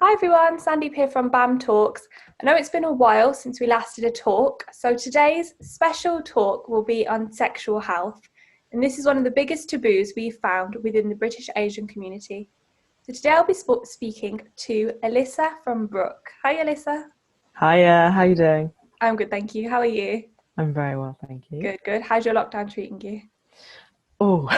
Hi everyone, Sandeep here from BAM Talks. I know it's been a while since we last did a talk, so today's special talk will be on sexual health, and this is one of the biggest taboos we've found within the British Asian community. So today I'll be speaking to Elyssa from Brook. Hi Elyssa. Hiya, how you doing? I'm good, thank you. How are you? I'm very well, thank you. Good, good. How's your lockdown treating you? Oh,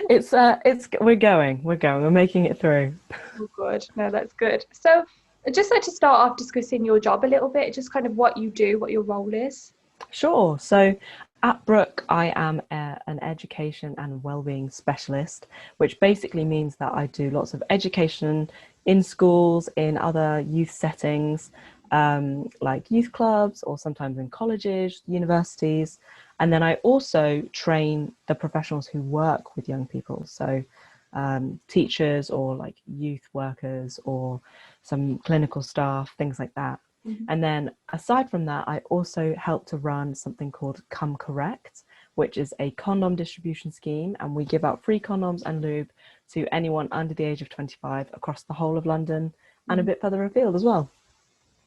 we're making it through. Oh, good. No, that's good. So I'd just like to start off discussing your job a little bit, just kind of what you do, what your role is. Sure. So at Brook, I am an education and wellbeing specialist, which basically means that I do lots of education in schools, in other youth settings, like youth clubs, or sometimes in colleges, universities. And then I also train the professionals who work with young people. So teachers or like youth workers or some clinical staff, things like that. Mhm. And then aside from that, I also help to run something called Come Correct, which is a condom distribution scheme. And we give out free condoms and lube to anyone under the age of 25 across the whole of London and a Mhm. bit further afield as well.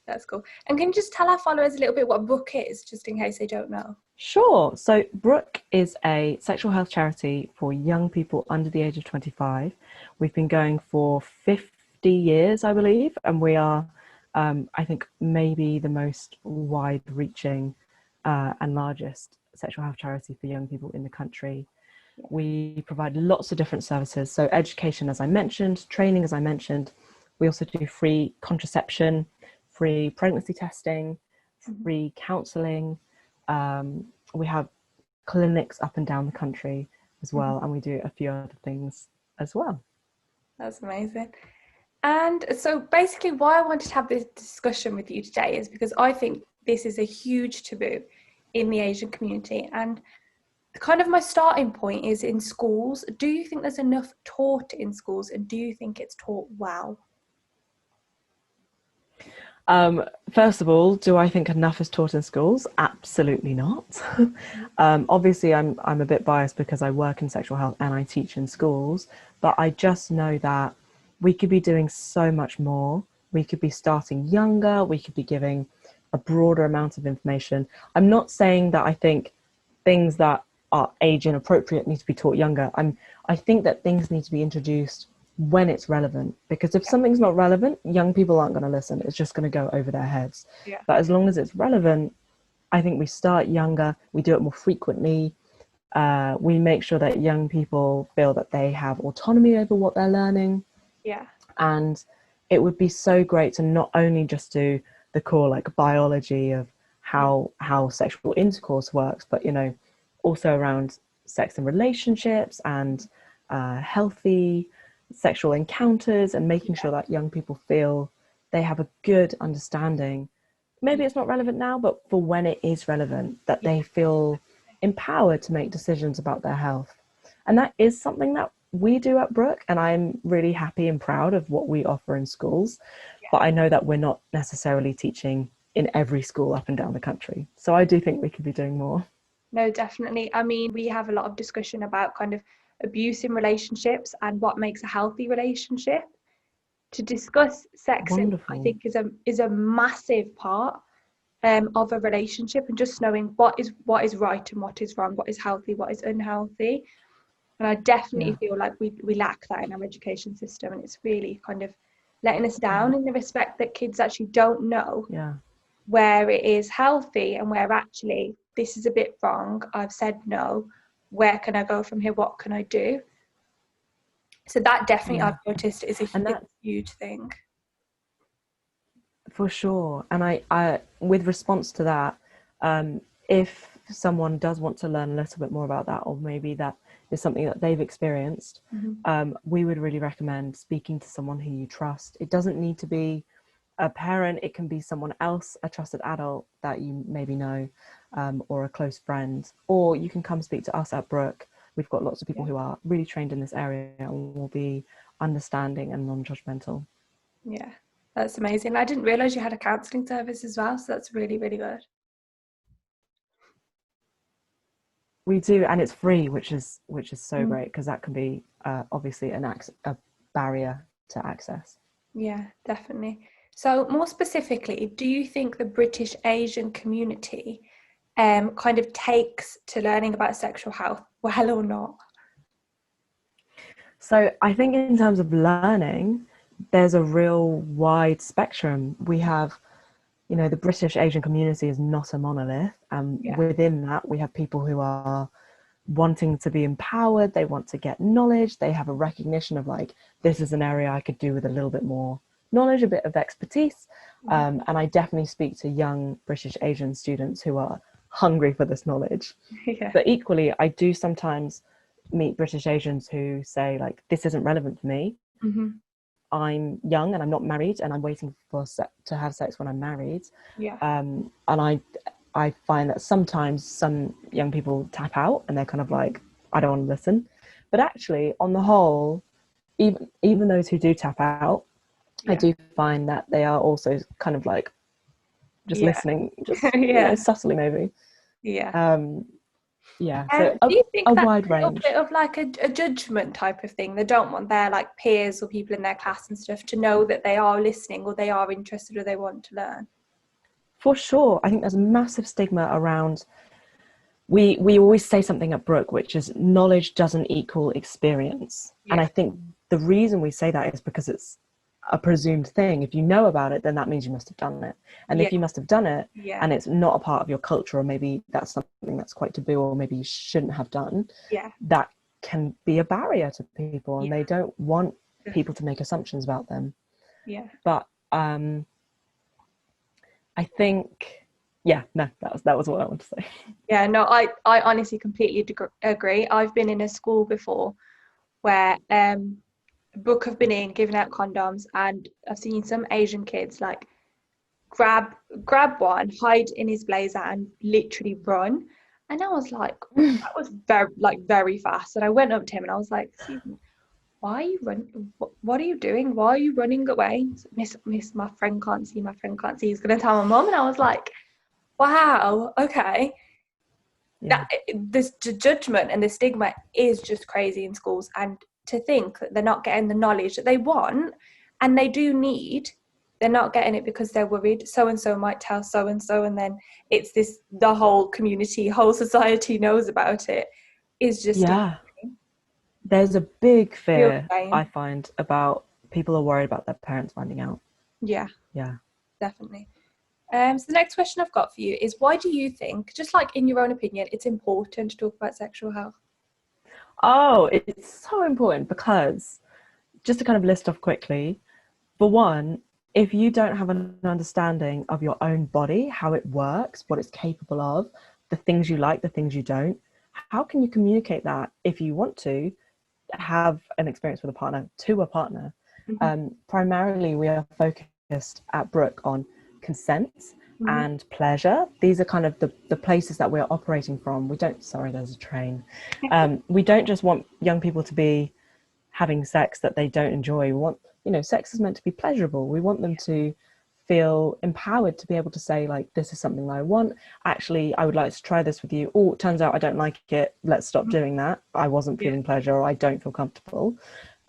That's cool. And can you just tell our followers a little bit what Brook is, just in case they don't know? Sure. So Brooke is a sexual health charity for young people under the age of 25. We've been going for 50 years, I believe, and we are, I think, maybe the most wide-reaching and largest sexual health charity for young people in the country. Yeah. We provide lots of different services. So education, as I mentioned, training, as I mentioned. We also do free contraception, free pregnancy testing, Mhm. free counselling. We have clinics up and down the country as Mhm. well, and we do a few other things as well. That's amazing. And so basically why I wanted to have this discussion with you today is because I think this is a huge taboo in the Asian community. And kind of my starting point is in schools. Do you think there's enough taught in schools, and do you think it's taught well? First of all, do I think enough is taught in schools? Absolutely not. Obviously, I'm a bit biased because I work in sexual health and I teach in schools, but I just know that we could be doing so much more. We could be starting younger. We could be giving a broader amount of information. I'm not saying that I think things that are age inappropriate need to be taught younger. I think that things need to be introduced when it's relevant, because if something's not relevant, young people aren't going to listen. It's just going to go over their heads. Yeah. But as long as it's relevant, I think we start younger, we do it more frequently. We make sure that young people feel that they have autonomy over what they're learning. Yeah. And it would be so great to not only just do the core like biology of Yeah. how sexual intercourse works, but also around sex and relationships and healthy sexual encounters, and making Yeah. sure that young people feel they have a good understanding. Maybe it's not relevant now, but for when it is relevant, that Yeah. they feel empowered to make decisions about their health. And that is something that we do at Brook, and I'm really happy and proud of what we offer in schools. But I know that we're not necessarily teaching in every school up and down the country. So I do think we could be doing more. No, definitely. I mean, we have a lot of discussion about kind of abuse in relationships and what makes a healthy relationship. To discuss sex, I Wonderful. think is a massive part of a relationship, and just knowing what is right and what is wrong, what is healthy, what is unhealthy. And I definitely Yeah. feel like we lack that in our education system, and it's really kind of letting us Yeah. down in the respect that kids actually don't know Yeah. where it is healthy and where actually this is a bit wrong. I've said no. Where can I go from here? What can I do? So that definitely I've Yeah. noticed And is a that huge thing. for sure. And I with response to that, if someone does want to learn a little bit more about that, or maybe that is something that they've experienced, Mm-hmm. we would really recommend speaking to someone who you trust. It doesn't need to be a parent, it can be someone else, a trusted adult that you maybe know, or a close friend, or you can come speak to us at Brook. We've got lots of people Yeah. who are really trained in this area and will be understanding and non-judgmental. Yeah, that's amazing. I didn't realize you had a counselling service as well, so that's really, really good. We do, and it's free, which is so Mm. great, because that can be obviously a barrier to access. Yeah, definitely. So more specifically, do you think the British Asian community kind of takes to learning about sexual health well or not? So I think in terms of learning, there's a real wide spectrum. We have, you know, the British Asian community is not a monolith, and Yeah. within that we have people who are wanting to be empowered, they want to get knowledge, they have a recognition of like, this is an area I could do with a little bit more knowledge, a bit of expertise. Mhm. And I definitely speak to young British Asian students who are hungry for this knowledge. Yeah. But equally, I do sometimes meet British Asians who say, like, this isn't relevant for me. Hmm. I'm young and I'm not married, and I'm waiting for to have sex when I'm married. Yeah. And I find that sometimes some young people tap out and they're kind of like, I don't want to listen. But actually, on the whole, even those who do tap out, I Yeah. do find that they are also kind of like just Yeah. listening, just, you know, Yeah. subtly maybe. Yeah. Um, yeah, so Do you think a that's wide a little bit range. of like a judgment type of thing? They don't want their like peers or people in their class and stuff to know that they are listening or they are interested or they want to learn. For sure, I think there's a massive stigma around. We always say something at Brook, which is knowledge doesn't equal experience, and I Yeah. think the reason we say that is because it's a presumed thing. If you know about it, then that means you must have done it, and Yeah. if you must have done it Yeah. and it's not a part of your culture, or maybe that's something that's quite taboo, or maybe you shouldn't have done, Yeah. that can be a barrier to people, and Yeah. they don't want people to Definitely. make assumptions about them. Yeah. But I think, yeah, no, that was what I wanted to say. Yeah. No, I honestly completely agree. I've been in a school before where Brooke have been in giving out condoms, and I've seen some Asian kids like grab one, hide in his blazer, and literally run. And I was like, that was very fast. And I went up to him and I was like, excuse me, why are you running? What are you doing? Why are you running away? Miss, my friend can't see. My friend can't see. He's gonna tell my mom. And I was like, wow, okay. Yeah. That this judgment and the stigma is just crazy in schools, and to think that they're not getting the knowledge that they want and they do need, they're not getting it because they're worried so and so might tell so and so, and then it's this, the whole community, whole society knows about it, is just a Yeah. There's a big real fear I shame. find about people are worried about their parents finding out. Yeah, Yeah. definitely. So the next question I've got for you is, why do you think, just like in your own opinion, it's important to talk about sexual health? Oh, it's so important because, just to kind of list off quickly, for one, if you don't have an understanding of your own body, how it works, what it's capable of, the things you like, the things you don't, how can you communicate that if you want to have an experience with a partner to a partner? Mm-hmm. Primarily, we are focused at Brook on consent Mm-hmm. and pleasure. These are kind of the places that we're operating from. We don't, sorry, there's a train. We don't just want young people to be having sex that they don't enjoy. We want, you know, sex is meant to be pleasurable. We want them to feel empowered to be able to say, like, this is something that I want. Actually, I would like to try this with you. Oh, it turns out I don't like it. Let's stop doing that. I wasn't Yeah. feeling pleasure, or I don't feel comfortable.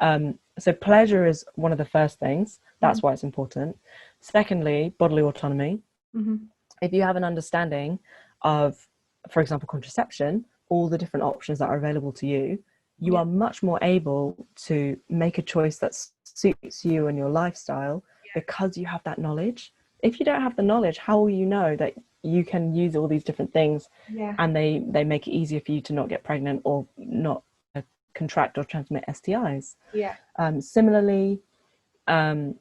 So pleasure is one of the first things. Mm-hmm. That's why it's important. Secondly, bodily autonomy. Mm-hmm. If you have an understanding of, for example, contraception, all the different options that are available to you, you Yeah. are much more able to make a choice that suits you and your lifestyle because you have that knowledge. If you don't have the knowledge, how will you know that you can use all these different things Yeah. and they make it easier for you to not get pregnant or not contract or transmit STIs? Yeah. Similarly, um,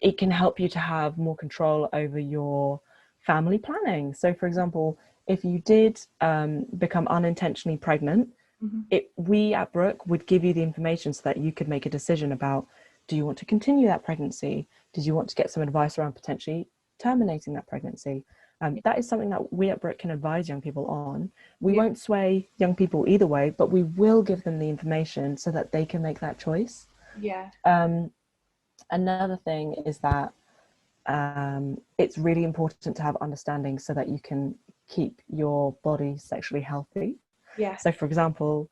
it can help you to have more control over your family planning. So, for example, if you did become unintentionally pregnant, Mm-hmm. we at Brook would give you the information so that you could make a decision about, do you want to continue that pregnancy? Did you want to get some advice around potentially terminating that pregnancy? Yeah. That is something that we at Brook can advise young people on. We Yeah. won't sway young people either way, but we will give them the information so that they can make that choice. Yeah. Another thing is that it's really important to have understanding so that you can keep your body sexually healthy. Yeah. So, for example,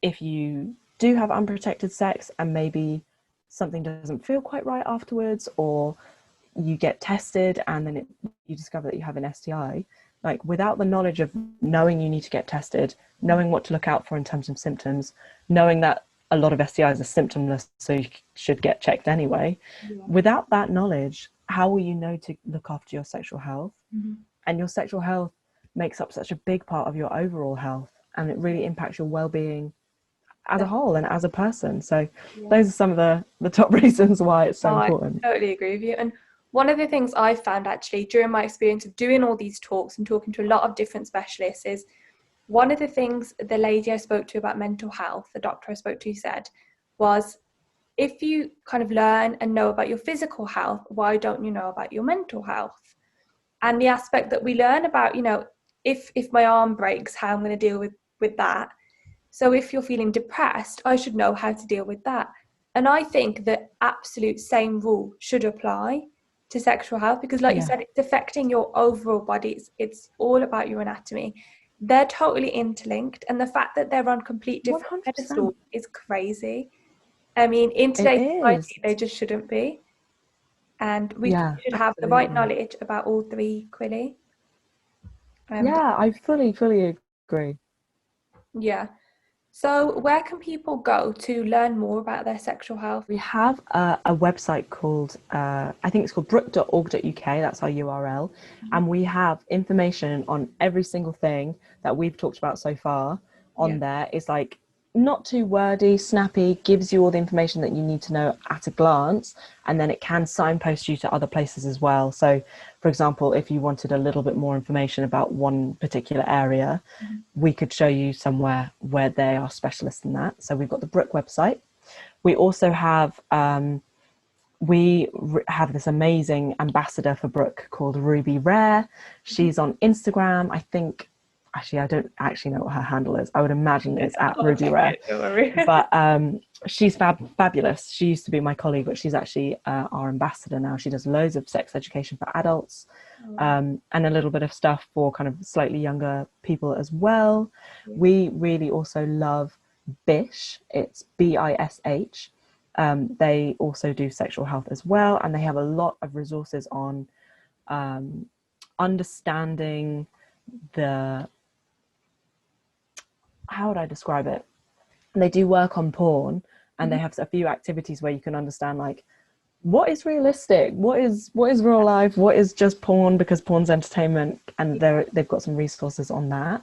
if you do have unprotected sex and maybe something doesn't feel quite right afterwards, or you get tested and then you discover that you have an STI, like without the knowledge of knowing you need to get tested, knowing what to look out for in terms of symptoms, knowing that a lot of STIs are symptomless, so you should get checked anyway. Yeah. Without that knowledge, how will you know to look after your sexual health? And your sexual health makes up such a big part of your overall health, and it really impacts your well-being as a whole and as a person. So those are some of the top reasons why it's so important. I totally agree with you. And one of the things I found actually during my experience of doing all these talks and talking to a lot of different specialists is, one of the things the lady I spoke to about mental health, the doctor I spoke to, said was, if you kind of learn and know about your physical health, why don't you know about your mental health? And the aspect that we learn about, you know, if my arm breaks, how I'm going to deal with that. So if you're feeling depressed, I should know how to deal with that. And I think the absolute same rule should apply to sexual health, because like you said, it's affecting your overall body. It's all about your anatomy. They're totally interlinked, and the fact that they're on complete different 100%. pedestals is crazy. I mean, in today's society, they just shouldn't be. And we should have the right knowledge about all three equally. I fully agree. Yeah. So where can people go to learn more about their sexual health? We have a website called, I think it's called brook.org.uk, that's our URL. And we have information on every single thing that we've talked about so far on there. It's like not too wordy, snappy, gives you all the information that you need to know at a glance, and then it can signpost you to other places as well. So for example, if you wanted a little bit more information about one particular area, we could show you somewhere where they are specialists in that. So we've got the Brook website. We also have this amazing ambassador for Brooke called Ruby Rare. She's on Instagram. I think, actually, I don't actually know what her handle is. I would imagine it's at Ruby Rare. But she's fabulous. She used to be my colleague, but she's actually our ambassador now. She does loads of sex education for adults, and a little bit of stuff for kind of slightly younger people as well. We really also love Bish. It's BISH. They also do sexual health as well, and they have a lot of resources on understanding how would I describe it? They do work on porn, and they have a few activities where you can understand, like, what is realistic, what is real life, what is just porn, because porn's entertainment, and they've got some resources on that.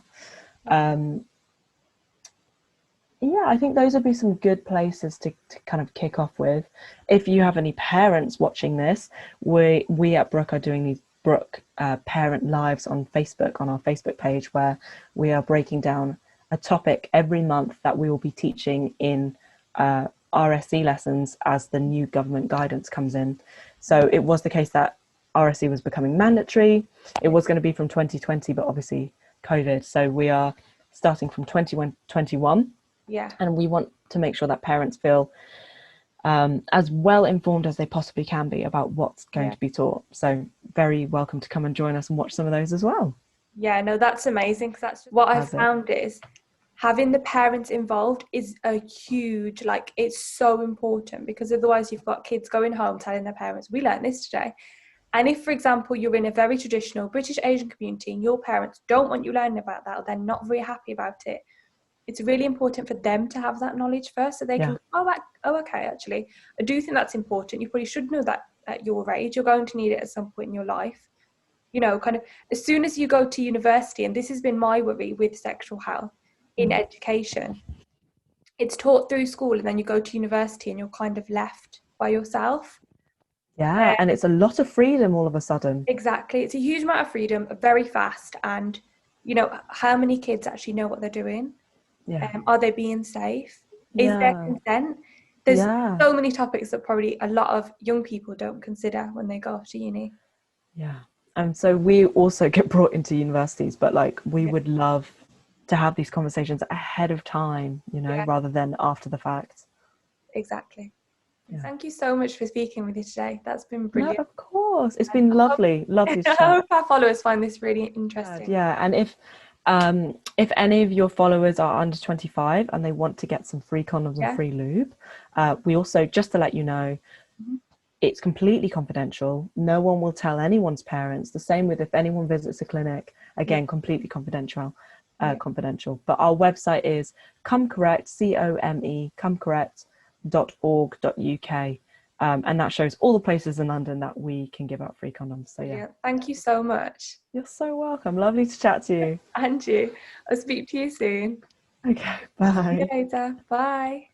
I think those would be some good places to kind of kick off with. If you have any parents watching this, we at Brooke are doing these Brooke parent lives on Facebook, on our Facebook page, where we are breaking down a topic every month that we will be teaching in RSE lessons as the new government guidance comes in. So it was the case that RSE was becoming mandatory. It was going to be from 2020, but obviously COVID. So we are starting from 2021. And we want to make sure that parents feel as well informed as they possibly can be about what's going to be taught. So very welcome to come and join us and watch some of those as well. Yeah, no, that's amazing, because that's what I've found is having the parents involved is a huge, like, it's so important, because otherwise you've got kids going home telling their parents, we learned this today. And if, for example, you're in a very traditional British Asian community and your parents don't want you learning about that, or they're not very happy about it, it's really important for them to have that knowledge first, so they can, okay, actually, I do think that's important. You probably should know that at your age. You're going to need it at some point in your life. You know, kind of as soon as you go to university, and this has been my worry with sexual health in education, it's taught through school, and then you go to university and you're kind of left by yourself. And it's a lot of freedom all of a sudden. Exactly. It's a huge amount of freedom, very fast, and, you know, how many kids actually know what they're doing? Are they being safe? Is there consent? There's so many topics that probably a lot of young people don't consider when they go off to uni. And so we also get brought into universities, but like we would love to have these conversations ahead of time, you know, rather than after the fact. Exactly. Thank you so much for speaking with me today. That's been brilliant. No, of course. It's been lovely to chat. I hope our followers find this really interesting. And If any of your followers are under 25 and they want to get some free condoms and Yeah. free lube, we also, just to let you know, it's completely confidential. No one will tell anyone's parents. The same with if anyone visits a clinic, again, completely confidential. Confidential. But our website is comecorrect, C-O-M-E, comecorrect.org.uk. And that shows all the places in London that we can give out free condoms. So yeah. Thank you so much. You're so welcome. Lovely to chat to you. And you. I'll speak to you soon. Okay, See you bye. later. Bye.